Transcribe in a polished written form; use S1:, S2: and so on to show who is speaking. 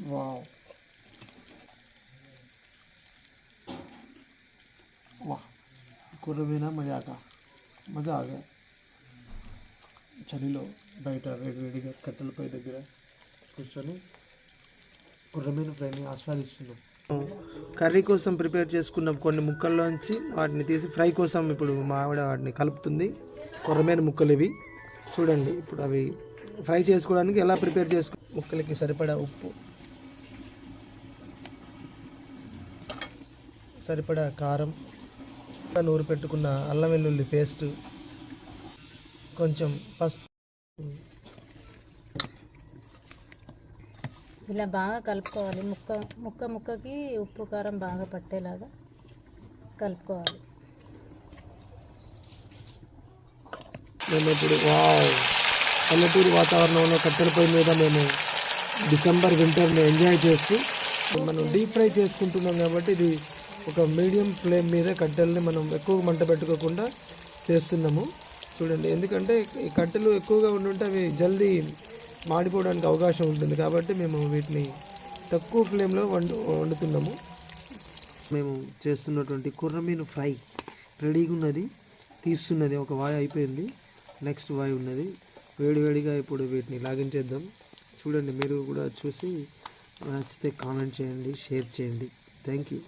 S1: वाह वाह कुर्रबीना मज़ा आ गया చలిలో బయట వేడివేడిగా కట్టెలపై దగ్గర కూర్చొని కుర్రమీన ఫ్రైని ఆస్వాదిస్తున్నాం. కర్రీ కోసం ప్రిపేర్ చేసుకున్న కొన్ని ముక్కల్లోంచి వాటిని తీసి ఫ్రై కోసం ఇప్పుడు మా ఆవిడ వాటిని కలుపుతుంది. కొర్రమీన ముక్కలు ఇవి చూడండి. ఇప్పుడు అవి ఫ్రై చేసుకోవడానికి ఎలా ప్రిపేర్ చేసుకో, ముక్కలకి సరిపడా ఉప్పు, సరిపడా కారం, నూరు పెట్టుకున్న అల్లం వెల్లుల్లి పేస్ట్, కొంచెం పసుపు,
S2: ఇలా బాగా కలుపుకోవాలి. ముక్కకి ఉప్పు కారం బాగా పట్టేలాగా కలుపుకోవాలి.
S1: మేము ఇప్పుడు పల్లెటూరు వాతావరణంలో కట్టెల పొయ్యి మీద మేము డిసెంబర్ వింటర్ని ఎంజాయ్ చేస్తూ మనం డీప్ ఫ్రై చేసుకుంటున్నాం కాబట్టి ఇది ఒక మీడియం ఫ్లేమ్ మీద కట్టెల్ని మనం ఎక్కువ మంట పెట్టుకోకుండా చేస్తున్నాము. చూడండి, ఎందుకంటే ఈ కట్టెలు ఎక్కువగా ఉండుంటే అవి జల్దీ మాడిపోవడానికి అవకాశం ఉంటుంది కాబట్టి మేము వీటిని తక్కువ ఫ్లేమ్లో వండుతున్నాము. మేము చేస్తున్నటువంటి కుర్రమీను ఫ్రై రెడీగా ఉన్నది, తీస్తున్నది. ఒక వాయి అయిపోయింది, నెక్స్ట్ వాయి ఉన్నది. వేడివేడిగా ఇప్పుడు వీటిని లాగించేద్దాం. చూడండి, మీరు కూడా చూసి నచ్చితే కామెంట్ చేయండి, షేర్ చేయండి. Thank you.